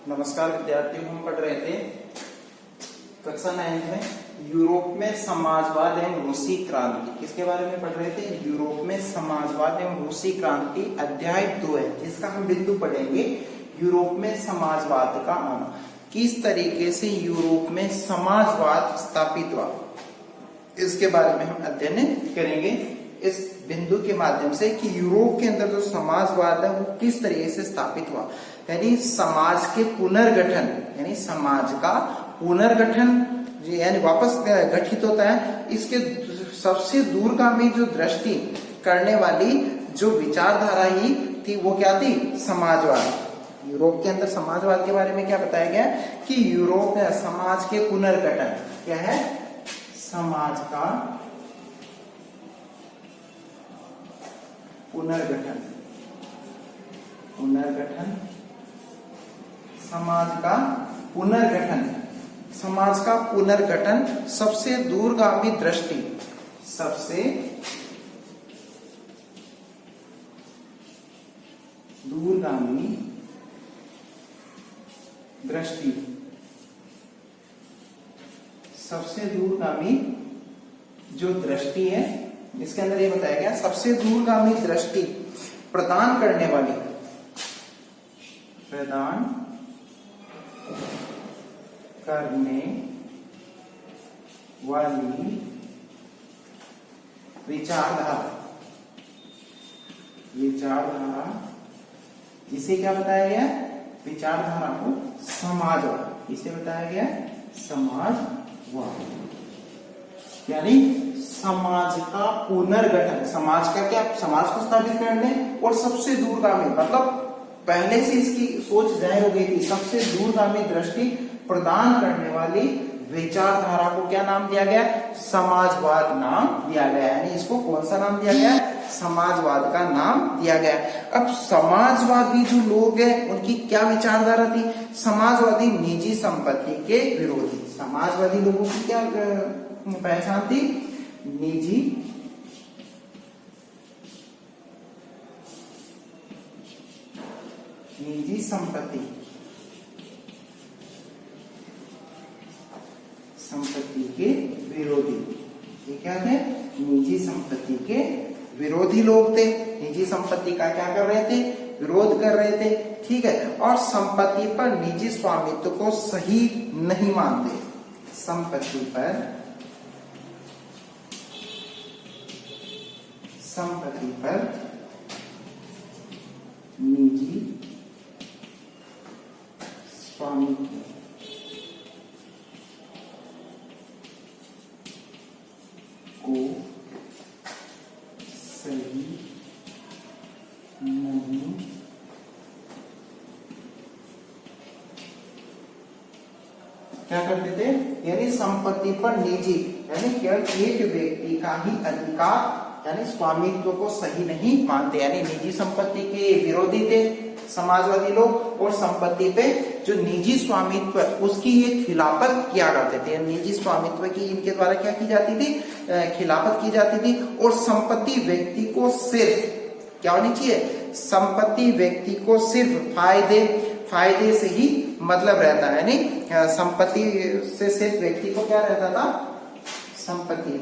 नमस्कार विद्यार्थियों, हम पढ़ रहे थे कक्षा 9 में यूरोप में समाजवाद एवं रूसी क्रांति। किसके बारे में पढ़ रहे थे? यूरोप में समाजवाद एवं रूसी क्रांति। अध्याय 2 है जिसका हम बिंदु पढ़ेंगे यूरोप में समाजवाद का आना। किस तरीके से यूरोप में समाजवाद स्थापित हुआ, इसके बारे में हम अध्ययन करेंगे इस बिंदु के माध्यम से कि यूरोप के अंदर जो समाजवाद है वो किस तरीके से स्थापित हुआ। यानी समाज के पुनर्गठन, यानी समाज का पुनर्गठन यानी वापस गठित होता है। इसके सबसे दूरगामी जो दृष्टि करने वाली जो विचारधारा ही थी वो क्या थी? समाजवाद। यूरोप के अंदर समाजवाद के बारे में क्या बताया गया कि यूरोप में समाज के पुनर्गठन क्या है? समाज का पुनर्गठन, पुनर्गठन, समाज का पुनर्गठन, समाज का पुनर्गठन सबसे दूरगामी दृष्टि, सबसे दूरगामी दृष्टि, सबसे दूरगामी जो दृष्टि है इसके अंदर ये बताया गया सबसे दूरगामी दृष्टि प्रदान करने वाली, प्रदान करने वाली विचारधारा, विचारधारा जिसे क्या बताया गया? विचारधारा को समाजवाद। इसे बताया गया समाजवाद, यानी समाज का पुनर्गठन, समाज का क्या? समाज को स्थापित करने और सबसे दूरगामी मतलब पहले से इसकी सोच जाहिर हो गई थी, सबसे दूरगामी दृष्टि प्रदान करने वाली विचारधारा को क्या नाम दिया गया? समाजवाद नाम दिया गया। यानी इसको कौन सा नाम दिया गया? समाजवाद का नाम दिया गया। अब समाजवादी जो लोग हैं उनकी क्या विचारधारा थी? समाजवादी निजी संपत्ति के विरोधी। समाजवादी लोगों की क्या पहचान थी? निजी संपत्ति, संपत्ति के विरोधी। ये क्या थे? निजी संपत्ति के विरोधी लोग थे। निजी संपत्ति का क्या कर रहे थे? विरोध कर रहे थे। ठीक है। और संपत्ति पर निजी स्वामित्व को सही नहीं मानते। संपत्ति पर निजी स्वामित्व को सही नहीं क्या करते थे? यानी संपत्ति पर निजी, यानी केवल एक व्यक्ति का ही अधिकार यानी स्वामित्व को सही नहीं मानते। यानी निजी संपत्ति के विरोधी थे समाजवादी लोग और संपत्ति पे जो निजी स्वामित्व उसकी ये खिलाफत किया करते थे। निजी स्वामित्व की इनके द्वारा क्या की जाती थी? खिलाफत की जाती थी। और संपत्ति व्यक्ति को सिर्फ क्या होनी चाहिए? संपत्ति व्यक्ति को सिर्फ फायदे से ही मतलब रहता है। यानी संपत्ति से सिर्फ व्यक्ति को क्या रहता था? संपत्ति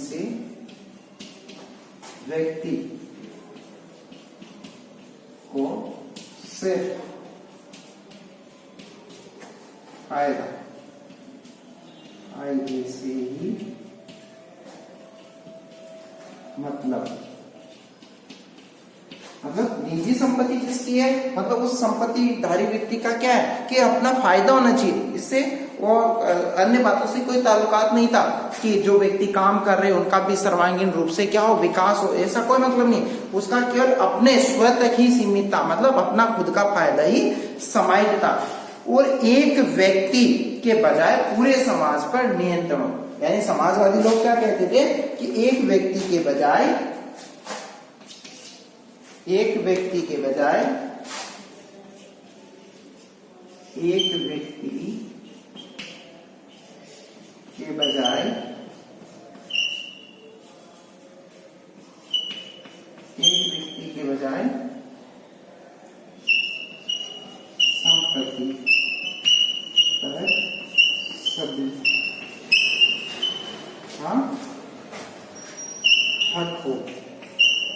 से व्यक्ति को सिर्फ फायदे से ही मतलब निजी संपत्ति जिसकी है मतलब उस संपत्ति धारी व्यक्ति का क्या है कि अपना फायदा होना चाहिए। इससे और अन्य बातों से कोई ताल्लुकात नहीं था कि जो व्यक्ति काम कर रहे हैं उनका भी सर्वांगीण रूप से क्या हो? विकास हो। ऐसा कोई मतलब नहीं। उसका केवल अपने स्व तक ही सीमित था, मतलब अपना खुद का फायदा ही समाहित था। और एक व्यक्ति के बजाय पूरे समाज पर नियंत्रण हो। यानी समाजवादी लोग क्या कहते थे कि एक व्यक्ति के बजाय एक व्यक्ति के बजाय एक व्यक्ति के बजाय पति पर सभी हाँ हक हो।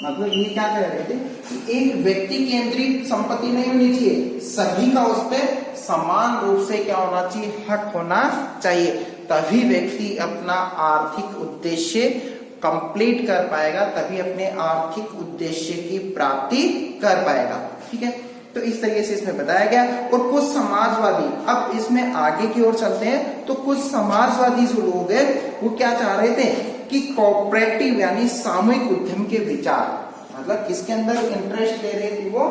मतलब ये क्या कह रहे थे कि एक व्यक्ति केंद्रित संपत्ति नहीं होनी चाहिए, सभी का उस पर समान रूप से क्या होना चाहिए, हक होना चाहिए। तभी व्यक्ति अपना आर्थिक उद्देश्य कंप्लीट कर पाएगा, तभी अपने आर्थिक उद्देश्य की प्राप्ति कर पाएगा। ठीक है, तो इस तरीके से इसमें बताया गया। और कुछ समाजवादी, अब इसमें आगे की ओर चलते हैं, तो कुछ समाजवादी जो लोग हैं वो क्या चाह रहे थे कि कोऑपरेटिव यानी सामूहिक उद्यम के विचार, मतलब किसके अंदर इंटरेस्ट ले रहे थे वो,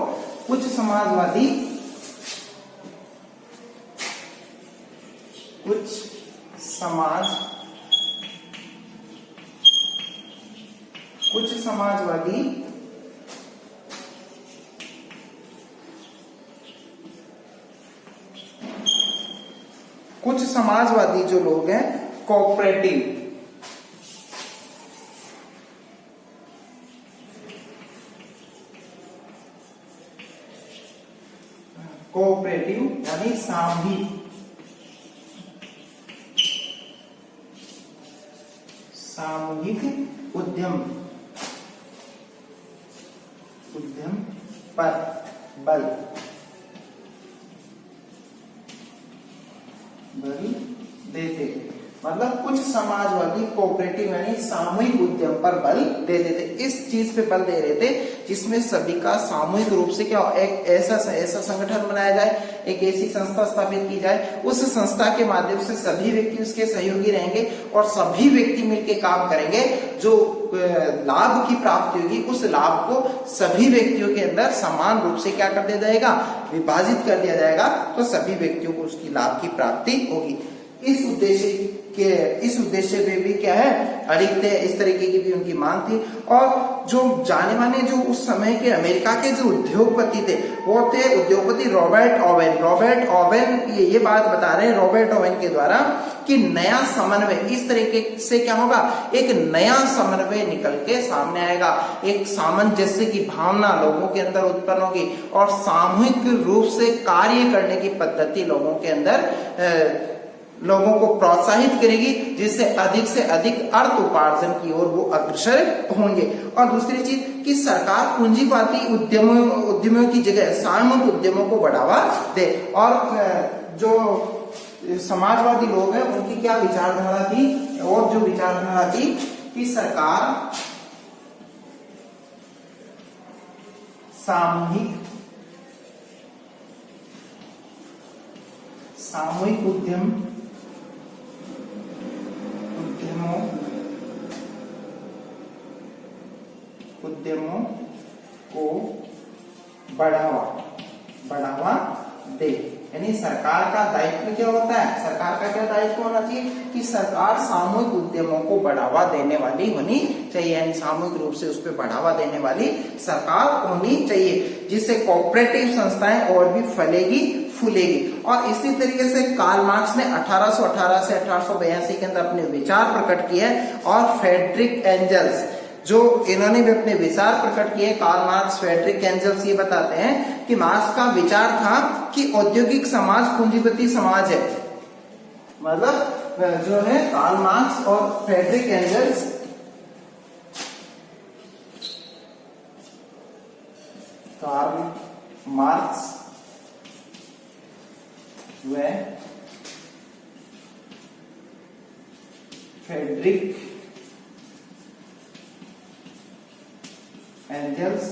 कुछ समाजवादी, कुछ समाजवादी जो लोग हैं कोऑपरेटिव यानी सामूहिक उद्यम पर बल देते। मतलब कुछ समाजवादी कोऑपरेटिव यानी सामूहिक उद्यम पर बल देते थे। इस चीज पे बल दे रहे थे जिसमें सभी का सामूहिक रूप से क्या, एक ऐसा संगठन बनाया जाए, एक ऐसी संस्था स्थापित की जाए, उस संस्था के माध्यम से सभी व्यक्ति उसके सहयोगी रहेंगे और सभी व्यक्ति मिलकर काम करेंगे। जो लाभ की प्राप्ति होगी उस लाभ को सभी व्यक्तियों के अंदर समान रूप से क्या कर दिया जाएगा, विभाजित कर दिया जाएगा, तो सभी व्यक्तियों को उसकी लाभ की प्राप्ति होगी। इस उद्देश्य पे भी क्या है, अडिग थे, इस तरीके की भी उनकी मांग थी। और जो जाने माने जो उस समय के अमेरिका के जो उद्योगपति थे वो थे उद्योगपति रॉबर्ट ओवेन। ये बात बता रहे हैं रॉबर्ट ओवेन के द्वारा कि नया समन्वय, इस तरीके से क्या होगा, एक नया समन्वय निकल के सामने आएगा, एक सामंजस्य की भावना लोगों के अंदर उत्पन्न होगी और सामूहिक रूप से कार्य करने की पद्धति लोगों के अंदर लोगों को प्रोत्साहित करेगी, जिससे अधिक से अधिक अर्थ उपार्जन की ओर वो अग्रसर होंगे। और दूसरी चीज कि सरकार पूंजीवादी उद्यमों की जगह सामूहिक उद्यमों को बढ़ावा दे। और जो समाजवादी लोग हैं उनकी क्या विचारधारा थी, और जो विचारधारा थी कि सरकार सामूहिक उद्यमों को बढ़ावा दे। यानी सरकार का दायित्व क्या होता है, सरकार का क्या दायित्व होना चाहिए कि सरकार सामूहिक उद्यमों को बढ़ावा देने वाली होनी चाहिए, यानी सामूहिक रूप से उस पर बढ़ावा देने वाली सरकार होनी चाहिए, जिससे कोऑपरेटिव संस्थाएं और भी फूलेगी। और इसी तरीके से कार्ल मार्क्स ने 1818 से 1882 के अंदर अपने विचार प्रकट किए और फ्रेडरिक एंजल्स जो इन्होंने भी अपने विचार प्रकट किए। कार्ल मार्क्स, फ्रेडरिक एंजल्स ये बताते हैं कि मार्क्स का विचार था कि औद्योगिक समाज पूंजीपति समाज है। मतलब जो है कार्ल मार्क्स और फ्रेडरिक एंजल्स व फ्रेडरिक एंजल्स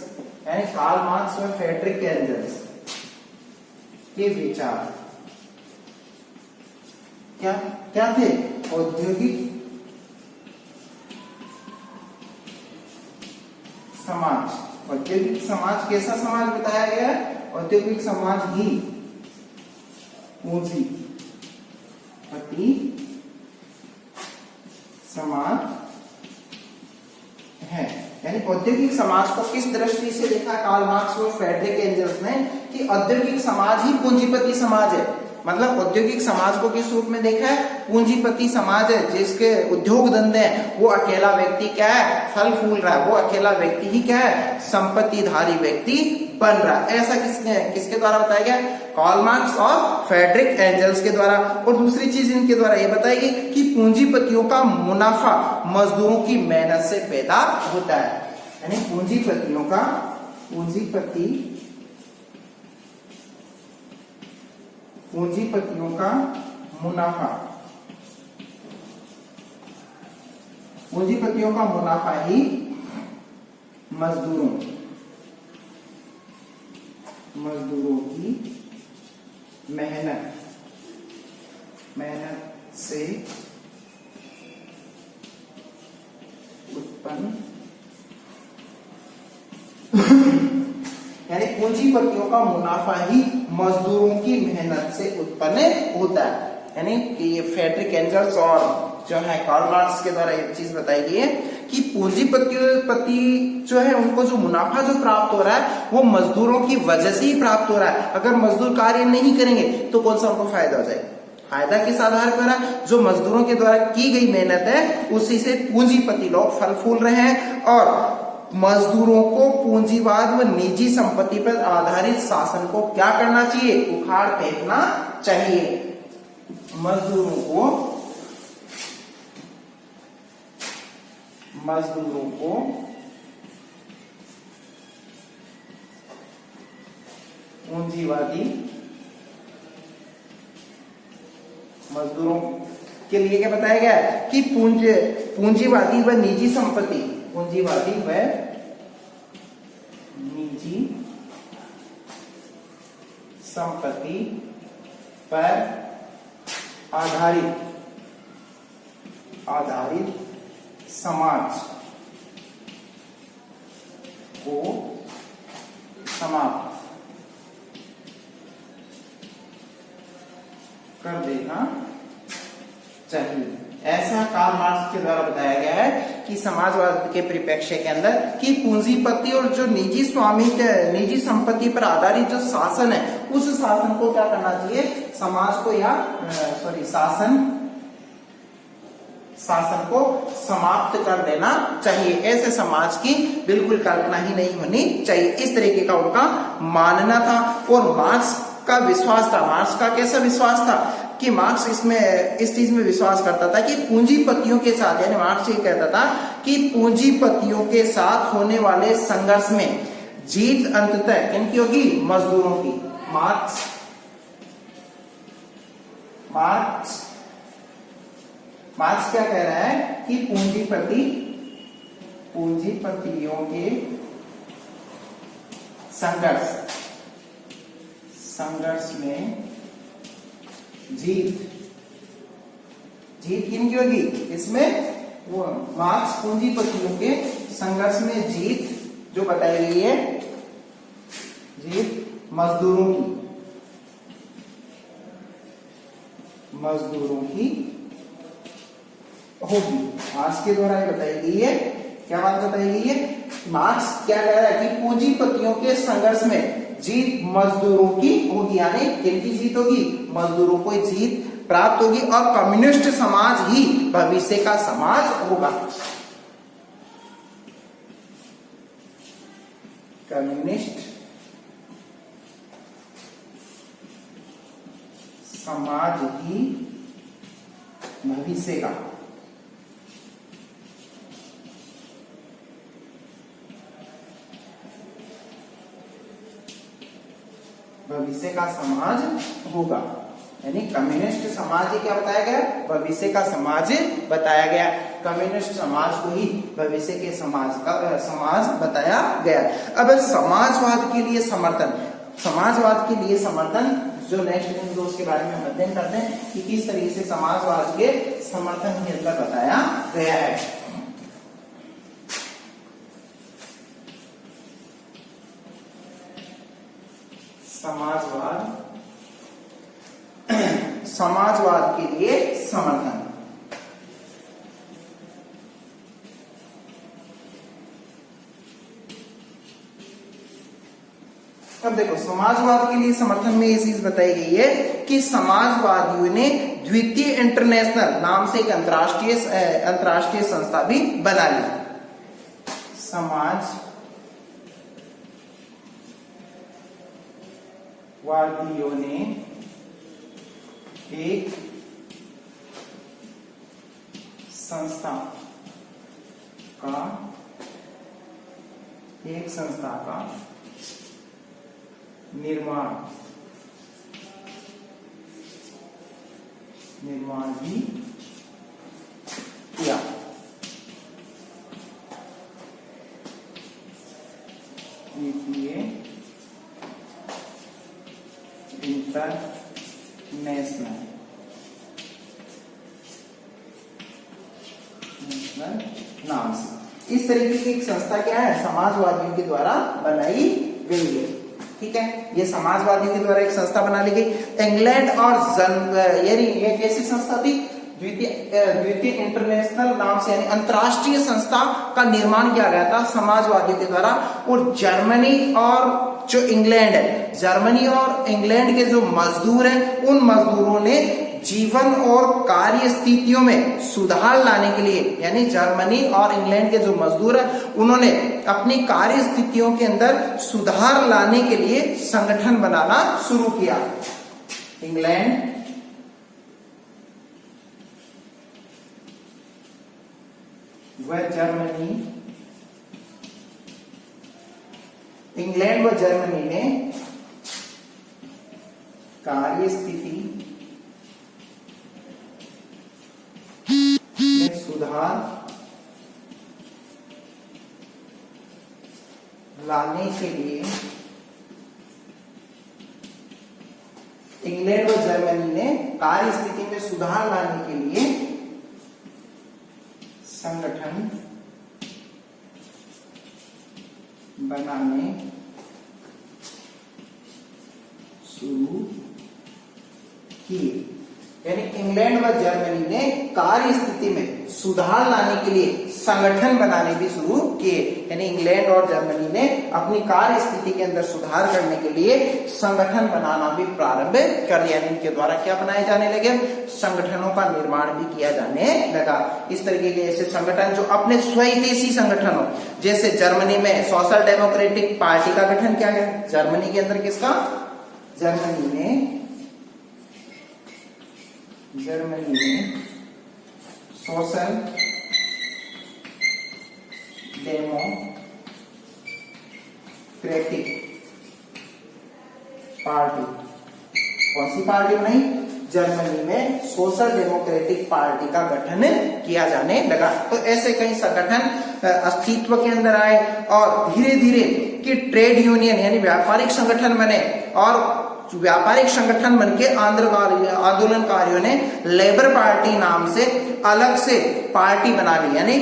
यानी कार्ल मार्क्स व फ्रेडरिक एंजल्स के विचार क्या थे, औद्योगिक समाज कैसा समाज बताया गया है, औद्योगिक समाज ही पूंजीपति समाज है। यानी औद्योगिक समाज को किस दृष्टि से देखा कार्ल मार्क्स और फ्रेडरिक एंजल्स ने कि औद्योगिक समाज ही पूंजीपति समाज है। मतलब औद्योगिक समाज को किस रूप में देखा है? पूंजीपति समाज है जिसके उद्योग धंधे हैं, वो अकेला व्यक्ति क्या है? फल फूल रहा है, वो अकेला व्यक्ति ही क्या है? संपत्तिधारी व्यक्ति बन रहा है। ऐसा किसके द्वारा बताया गया? कार्ल मार्क्स और फ्रेडरिक एंजल्स के द्वारा। और दूसरी चीज इनके द्वारा ये बताई गई कि पूंजीपतियों का मुनाफा मजदूरों की मेहनत से पैदा होता है, यानी पूंजीपतियों का पूंजीपतियों का मुनाफा ही मजदूरों की मेहनत से उत्पन्न यानी पूंजीपतियों का मुनाफा ही मजदूरों की मेहनत से उत्पन्न होता है। यानी कि ये फ्रेडरिक एंजल्स और जो है कार्ल मार्क्स के द्वारा एक चीज बताई गई है कि पूंजीपति जो है उनको जो मुनाफा जो प्राप्त हो रहा है वो मजदूरों की वजह से ही प्राप्त हो रहा है। अगर मजदूर कार्य नहीं करेंगे तो कौन सा उनको फायदा हो जाएगा? फायदा किस आधार पर है? जो मजदूरों के द्वारा की गई मेहनत है उसी से पूंजीपति लोग फल फूल रहे हैं और मजदूरों को पूंजीवाद व निजी संपत्ति पर आधारित शासन को क्या करना चाहिए? उखाड़ फेंकना चाहिए। मजदूरों को मजदूरों के लिए क्या बताया गया है कि पूंजीवादी व निजी संपत्ति पर आधारित समाज को समाप्त कर देना चाहिए। ऐसा कार्ल मार्क्स के द्वारा बताया गया है कि समाजवाद के परिप्रेक्ष्य के अंदर कि पूंजीपति और जो निजी संपत्ति पर आधारित जो शासन है उस शासन को क्या करना चाहिए? समाज को या शासन को समाप्त कर देना चाहिए। ऐसे समाज की बिल्कुल कल्पना ही नहीं होनी चाहिए। इस तरीके का उनका मानना था और मार्क्स का विश्वास था। मार्क्स का कैसा विश्वास था कि मार्क्स इस चीज में विश्वास करता था कि पूंजीपतियों के साथ, यानी मार्क्स ये कहता था कि पूंजीपतियों के साथ होने वाले संघर्ष में जीत अंततः किनकी होगी? मजदूरों की। मार्क्स क्या कह रहा है कि पूंजीपतियों के संघर्ष में जीत किनकी होगी? इसमें वो मार्क्स पूंजीपतियों के संघर्ष में जीत जो बताई गई है, जीत मजदूरों की होगी। मार्क्स के द्वारा ये बताई गई है। क्या बात बताई गई है? मार्क्स क्या कह रहा है कि पूंजीपतियों के संघर्ष में जीत मजदूरों की होगी, यानी किनकी जीत होगी? मजदूरों को जीत प्राप्त होगी और कम्युनिस्ट समाज ही भविष्य का समाज होगा। कम्युनिस्ट समाज ही भविष्य का समाज होगा। यानी कम्युनिस्ट समाज ही क्या बताया गया? भविष्य का समाज बताया गया। कम्युनिस्ट समाज को ही भविष्य के समाज बताया गया। अब समाजवाद के लिए समर्थन जो नेक्स्ट इन दो के बारे में हम अध्ययन करते हैं कि किस तरीके से समाजवाद के समर्थन के अंदर बताया गया है। समाजवाद के लिए समर्थन। अब देखो समाजवाद के लिए समर्थन में ये चीज बताई गई है कि समाजवादियों ने द्वितीय इंटरनेशनल नाम से एक अंतरराष्ट्रीय संस्था भी बना ली। समाजवादियों ने एक संस्था का निर्माण भी किया। इंटरनेशनल नाम से इस तरीके की एक संस्था क्या है, समाजवादियों के द्वारा बनाई गई है। ठीक है, ये समाजवादियों के द्वारा एक संस्था बना ली गई। इंग्लैंड और यानी ये कैसी संस्था थी, द्वितीय इंटरनेशनल नाम से यानी अंतरराष्ट्रीय संस्था का निर्माण किया गया था समाजवादियों के द्वारा। और जर्मनी और जो इंग्लैंड है, जर्मनी और इंग्लैंड के जो मजदूर हैं, उन मजदूरों ने जीवन और कार्य स्थितियों में सुधार लाने के लिए, यानी जर्मनी और इंग्लैंड के जो मजदूर हैं, उन्होंने अपनी कार्य स्थितियों के अंदर सुधार लाने के लिए संगठन बनाना शुरू किया। इंग्लैंड व जर्मनी ने कार्य स्थिति में सुधार लाने के लिए इंग्लैंड व जर्मनी ने कार्य स्थिति में सुधार लाने के लिए संगठन बनाने शुरू किए। यानी इंग्लैंड व जर्मनी ने कार्य स्थिति में सुधार लाने के लिए संगठन बनाने भी शुरू किए। यानी इंग्लैंड और जर्मनी ने अपनी कार्य स्थिति के अंदर सुधार करने के लिए संगठन बनाना भी प्रारंभ कर दिया। इनके द्वारा क्या बनाए जाने लगे, संगठनों का निर्माण भी किया जाने लगा। इस तरीके के ऐसे संगठन जो अपने स्वदेशी संगठन हो, जैसे जर्मनी में सोशल डेमोक्रेटिक पार्टी का गठन किया गया। जर्मनी के अंदर किसका, जर्मनी में सोशल डेमोक्रेटिक पार्टी, कौन सी पार्टी बनाई, जर्मनी में सोशल डेमोक्रेटिक पार्टी का गठन किया जाने लगा। तो ऐसे कई संगठन अस्तित्व के अंदर आए और धीरे धीरे कि ट्रेड यूनियन यानी व्यापारिक संगठन बने। और व्यापारिक संगठन बनके आंदोलनकारियों ने लेबर पार्टी नाम से अलग से पार्टी बना ली। यानी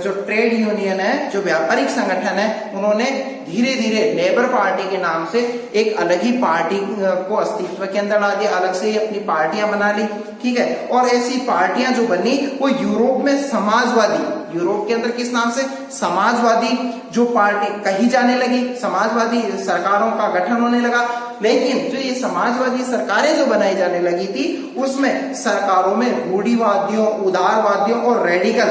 जो ट्रेड यूनियन है, जो व्यापारिक संगठन है, उन्होंने धीरे धीरे लेबर पार्टी के नाम से एक अलग ही पार्टी को अस्तित्व के अंदर ला दिया, अलग से ही अपनी पार्टियां बना ली। ठीक है, और ऐसी पार्टियां जो बनी वो यूरोप में समाजवादी, यूरोप के अंदर किस नाम से, समाजवादी जो पार्टी कही जाने लगी, समाजवादी सरकारों का गठन होने लगा। लेकिन जो ये समाजवादी सरकारें जो बनाई जाने लगी थी, उसमें सरकारों में रूढ़िवादियों, उदारवादियों और रेडिकल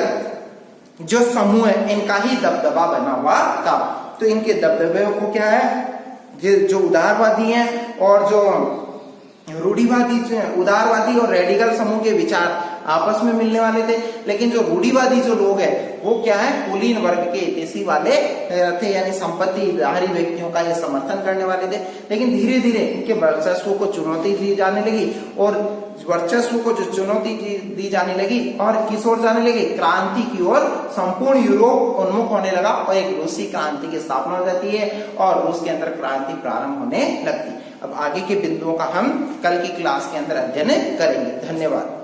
जो समूह है, इनका ही दबदबा बना हुआ था। तो इनके दबदबे को क्या है, जो उदारवादी हैं और जो रूढ़िवादी, उदारवादी और रेडिकल समूह के विचार आपस में मिलने वाले थे। लेकिन जो रूढ़िवादी जो लोग हैं वो क्या है, कुलीन वर्ग के हितैषी वाले थे, यानी संपत्तिधारी व्यक्तियों का ये समर्थन करने वाले थे। लेकिन धीरे धीरे इनके वर्चस्व को चुनौती दी जाने लगी, और वर्चस्व को जो चुनौती दी जाने लगी और किस ओर जाने लगी, क्रांति की ओर संपूर्ण यूरोप उन्मुख होने लगा और एक रूसी क्रांति की स्थापना हो जाती है और रूस के अंदर क्रांति प्रारंभ होने लगती है। अब आगे के बिंदुओं का हम कल की क्लास के अंदर अध्ययन करेंगे। धन्यवाद।